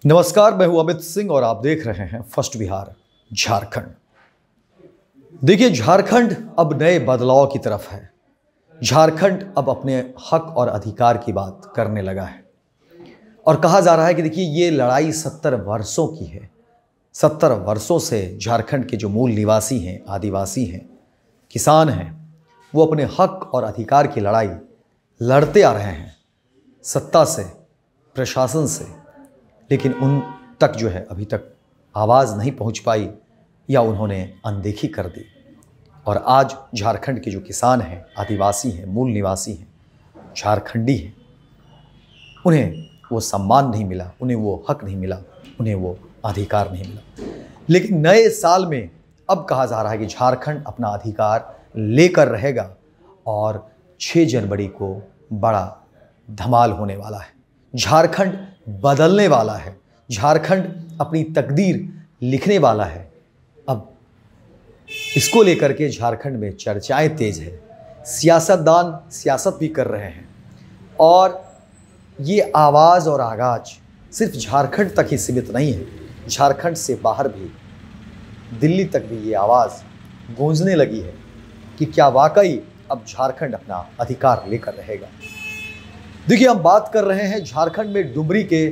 नमस्कार, मैं हूं अमित सिंह और आप देख रहे हैं फर्स्ट बिहार झारखंड। देखिए, झारखंड अब नए बदलाव की तरफ है। झारखंड अब अपने हक और अधिकार की बात करने लगा है और कहा जा रहा है कि देखिए, ये लड़ाई 70 वर्षों की है। 70 वर्षों से झारखंड के जो मूल निवासी हैं, आदिवासी हैं, किसान हैं, वो अपने हक और अधिकार की लड़ाई लड़ते आ रहे हैं, सत्ता से, प्रशासन से, लेकिन उन तक जो है अभी तक आवाज़ नहीं पहुंच पाई या उन्होंने अनदेखी कर दी। और आज झारखंड के जो किसान हैं, आदिवासी हैं, मूल निवासी हैं, झारखंडी हैं, उन्हें वो सम्मान नहीं मिला, उन्हें वो हक नहीं मिला, उन्हें वो अधिकार नहीं मिला। लेकिन नए साल में अब कहा जा रहा है कि झारखंड अपना अधिकार लेकर रहेगा और 6 जनवरी को बड़ा धमाल होने वाला है। झारखंड बदलने वाला है, झारखंड अपनी तकदीर लिखने वाला है। अब इसको लेकर के झारखंड में चर्चाएं तेज है, सियासतदान सियासत भी कर रहे हैं और ये आवाज़ और आगाज सिर्फ झारखंड तक ही सीमित नहीं है। झारखंड से बाहर भी, दिल्ली तक भी ये आवाज़ गूंजने लगी है कि क्या वाकई अब झारखंड अपना अधिकार लेकर रहेगा। देखिए, हम बात कर रहे हैं झारखंड में डुमरी के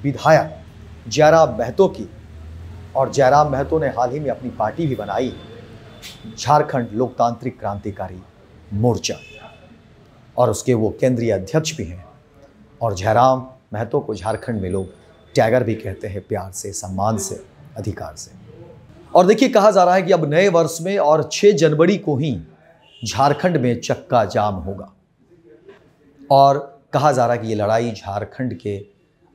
विधायक जयराम महतो की, और जयराम महतो ने हाल ही में अपनी पार्टी भी बनाई है, झारखंड लोकतांत्रिक क्रांतिकारी मोर्चा, और उसके वो केंद्रीय अध्यक्ष भी हैं। और जयराम महतो को झारखंड में लोग टाइगर भी कहते हैं, प्यार से, सम्मान से, अधिकार से। और देखिए, कहा जा रहा है कि अब नए वर्ष में और 6 जनवरी को ही झारखंड में चक्का जाम होगा और कहा जा रहा है कि ये लड़ाई झारखंड के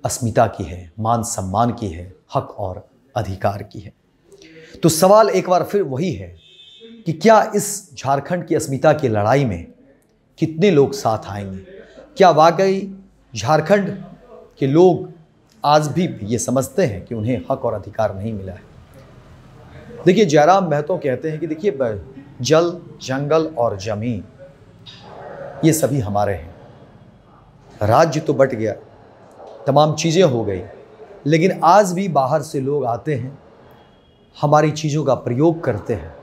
अस्मिता की है, मान सम्मान की है, हक और अधिकार की है। तो सवाल एक बार फिर वही है कि क्या इस झारखंड की अस्मिता की लड़ाई में कितने लोग साथ आएंगे? क्या वाकई झारखंड के लोग आज भी ये समझते हैं कि उन्हें हक और अधिकार नहीं मिला है? देखिए, जयराम महतो कहते हैं कि देखिए, जल, जंगल और जमीन ये सभी हमारे हैं। राज्य तो बट गया, तमाम चीज़ें हो गई, लेकिन आज भी बाहर से लोग आते हैं, हमारी चीज़ों का प्रयोग करते हैं,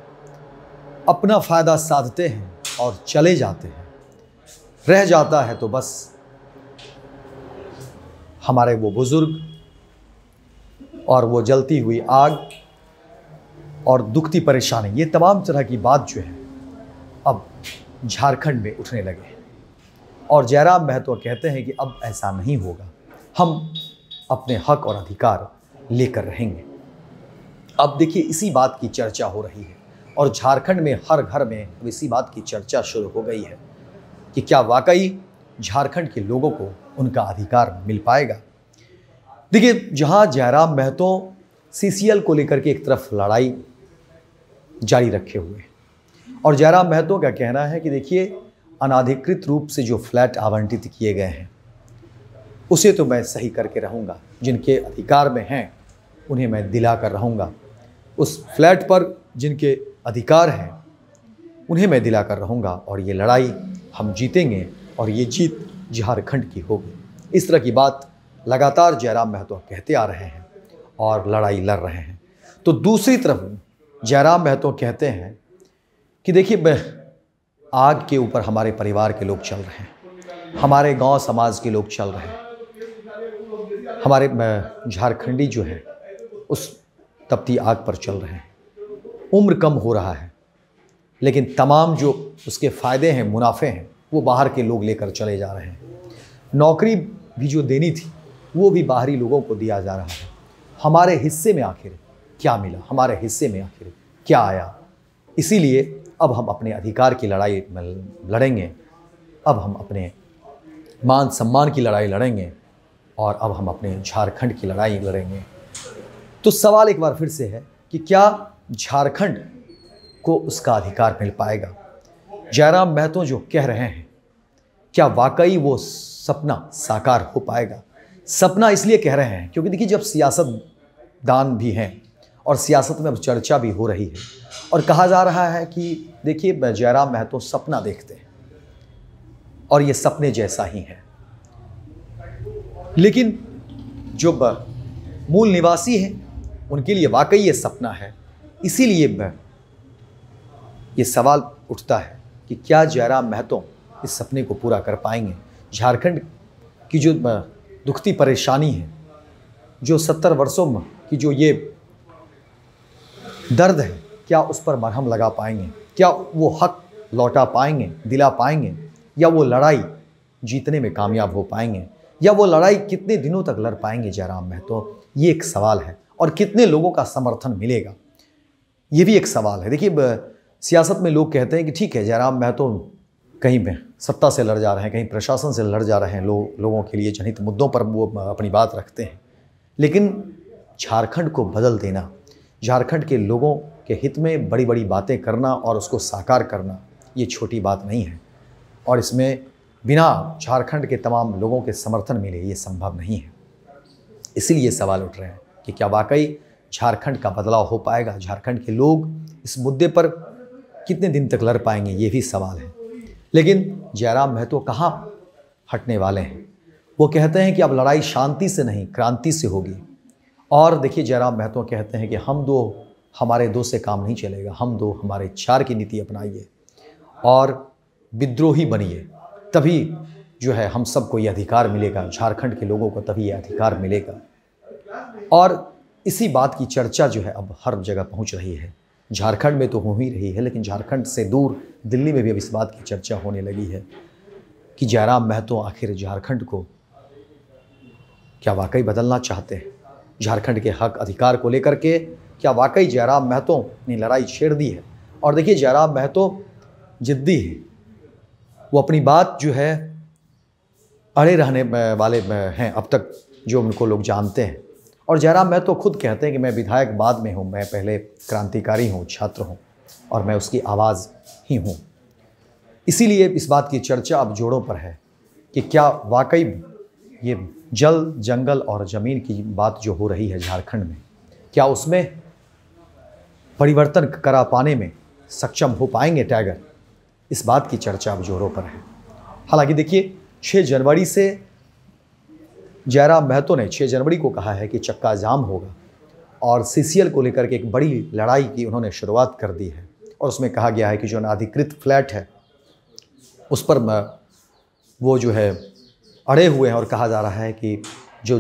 अपना फ़ायदा साधते हैं और चले जाते हैं। रह जाता है तो बस हमारे वो बुज़ुर्ग और वो जलती हुई आग और दुखती परेशानी, ये तमाम तरह की बात जो है अब झारखंड में उठने लगे हैं। और जयराम महतो कहते हैं कि अब ऐसा नहीं होगा, हम अपने हक और अधिकार लेकर रहेंगे। अब देखिए, इसी बात की चर्चा हो रही है और झारखंड में हर घर में अब इसी बात की चर्चा शुरू हो गई है कि क्या वाकई झारखंड के लोगों को उनका अधिकार मिल पाएगा। देखिए, जहां जयराम महतो CCL को लेकर के एक तरफ लड़ाई जारी रखे हुए हैं और जयराम महतो का कहना है कि देखिए, अनाधिकृत रूप से जो फ्लैट आवंटित किए गए हैं उसे तो मैं सही करके रहूँगा, जिनके अधिकार में हैं उन्हें मैं दिला कर रहूँगा, उस फ्लैट पर जिनके अधिकार हैं उन्हें मैं दिला कर रहूँगा और ये लड़ाई हम जीतेंगे और ये जीत झारखंड की होगी। इस तरह की बात लगातार जयराम महतो कहते आ रहे हैं और लड़ाई लड़ रहे हैं। तो दूसरी तरफ जयराम महतो कहते हैं कि देखिए, आग के ऊपर हमारे परिवार के लोग चल रहे हैं, हमारे गांव समाज के लोग चल रहे हैं, हमारे झारखंडी जो है उस तपती आग पर चल रहे हैं। उम्र कम हो रहा है, लेकिन तमाम जो उसके फ़ायदे हैं, मुनाफे हैं, वो बाहर के लोग लेकर चले जा रहे हैं। नौकरी भी जो देनी थी वो भी बाहरी लोगों को दिया जा रहा है। हमारे हिस्से में आखिर क्या मिला, हमारे हिस्से में आखिर क्या आया? इसीलिए अब हम अपने अधिकार की लड़ाई लड़ेंगे, अब हम अपने मान सम्मान की लड़ाई लड़ेंगे और अब हम अपने झारखंड की लड़ाई लड़ेंगे। तो सवाल एक बार फिर से है कि क्या झारखंड को उसका अधिकार मिल पाएगा? जयराम महतो जो कह रहे हैं, क्या वाकई वो सपना साकार हो पाएगा? सपना इसलिए कह रहे हैं क्योंकि देखिए, जब सियासतदान भी हैं और सियासत में अब चर्चा भी हो रही है और कहा जा रहा है कि देखिए, जयराम महतो सपना देखते हैं और ये सपने जैसा ही है। लेकिन जो मूल निवासी हैं उनके लिए वाकई ये सपना है। इसीलिए ये सवाल उठता है कि क्या जयराम महतो इस सपने को पूरा कर पाएंगे। झारखंड की जो दुखती परेशानी है, जो 70 वर्षों में की जो ये दर्द है, क्या उस पर मरहम लगा पाएंगे? क्या वो हक लौटा पाएंगे, दिला पाएंगे? या वो लड़ाई जीतने में कामयाब हो पाएंगे? या वो लड़ाई कितने दिनों तक लड़ पाएंगे जयराम महतो? ये एक सवाल है। और कितने लोगों का समर्थन मिलेगा, ये भी एक सवाल है। देखिए, सियासत में लोग कहते हैं कि ठीक है, जयराम महतो कहीं भी सत्ता से लड़ जा रहे हैं, कहीं प्रशासन से लड़ जा रहे हैं, लोगों के लिए जनहित मुद्दों पर वो अपनी बात रखते हैं। लेकिन झारखंड को बदल देना, झारखंड के लोगों के हित में बड़ी बड़ी बातें करना और उसको साकार करना, ये छोटी बात नहीं है। और इसमें बिना झारखंड के तमाम लोगों के समर्थन मिले ये संभव नहीं है। इसीलिए सवाल उठ रहे हैं कि क्या वाकई झारखंड का बदलाव हो पाएगा? झारखंड के लोग इस मुद्दे पर कितने दिन तक लड़ पाएंगे, ये भी सवाल है। लेकिन जयराम महतो कहाँ हटने वाले हैं। वो कहते हैं कि अब लड़ाई शांति से नहीं, क्रांति से होगी। और देखिए, जयराम महतो कहते हैं कि हमारे दो से काम नहीं चलेगा, हम दो हमारे चार की नीति अपनाइए और विद्रोही बनिए, तभी जो है हम सबको ये अधिकार मिलेगा, झारखंड के लोगों को तभी ये अधिकार मिलेगा। और इसी बात की चर्चा जो है अब हर जगह पहुंच रही है। झारखंड में तो हो ही रही है, लेकिन झारखंड से दूर दिल्ली में भी अब इस बात की चर्चा होने लगी है कि जयराम महतो आखिर झारखंड को क्या वाकई बदलना चाहते हैं? झारखंड के हक अधिकार को लेकर के क्या वाकई जयराम महतो ने लड़ाई छेड़ दी है? और देखिए, जयराम महतो जिद्दी है, वो अपनी बात जो है अड़े रहने वाले हैं अब तक, जो उनको लोग जानते हैं। और जयराम महतो खुद कहते हैं कि मैं विधायक बाद में हूँ, मैं पहले क्रांतिकारी हूँ, छात्र हूँ और मैं उसकी आवाज़ ही हूँ। इसीलिए इस बात की चर्चा अब जोड़ों पर है कि क्या वाकई ये जल, जंगल और ज़मीन की बात जो हो रही है झारखंड में, क्या उसमें परिवर्तन करा पाने में सक्षम हो पाएंगे टाइगर? इस बात की चर्चा अब जोरों पर है। हालांकि देखिए, 6 जनवरी से जयराम महतो ने 6 जनवरी को कहा है कि चक्का जाम होगा और सीसीएल को लेकर के एक बड़ी लड़ाई की उन्होंने शुरुआत कर दी है। और उसमें कहा गया है कि जो अनाधिकृत फ्लैट है उस पर वो जो है अड़े हुए हैं और कहा जा रहा है कि जो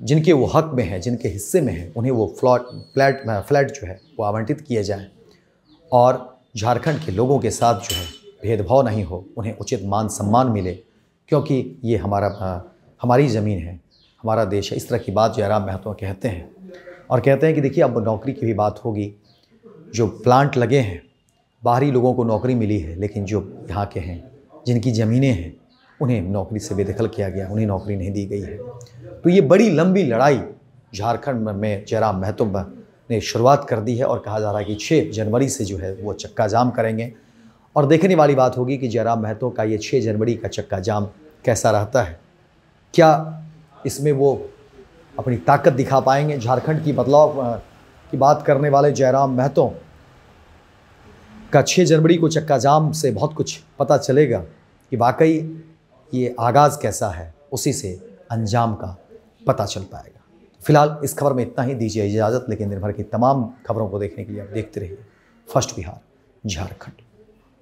जिनके वो हक में है, जिनके हिस्से में है, उन्हें वो फ्लैट जो है वो आवंटित किए जाएं और झारखंड के लोगों के साथ जो है भेदभाव नहीं हो, उन्हें उचित मान सम्मान मिले, क्योंकि ये हमारी ज़मीन है, हमारा देश है। इस तरह की बात जयराम महतो कहते हैं। और कहते हैं कि देखिए, अब नौकरी की भी बात होगी। जो प्लांट लगे हैं, बाहरी लोगों को नौकरी मिली है, लेकिन जो यहाँ के हैं, जिनकी ज़मीनें हैं, उन्हें नौकरी से बेदखल किया गया, उन्हें नौकरी नहीं दी गई है। तो ये बड़ी लंबी लड़ाई झारखंड में जयराम महतो ने शुरुआत कर दी है और कहा जा रहा है कि 6 जनवरी से जो है वो चक्का जाम करेंगे। और देखने वाली बात होगी कि जयराम महतो का ये 6 जनवरी का चक्का जाम कैसा रहता है। क्या इसमें वो अपनी ताकत दिखा पाएंगे? झारखंड की बदलाव की बात करने वाले जयराम महतो का 6 जनवरी को चक्का जाम से बहुत कुछ पता चलेगा कि वाकई ये आगाज़ कैसा है, उसी से अंजाम का पता चल पाएगा। फिलहाल इस खबर में इतना ही, दीजिए इजाज़त। लेकिन दिन भर की तमाम खबरों को देखने के लिए आप देखते रहिए फर्स्ट बिहार झारखंड।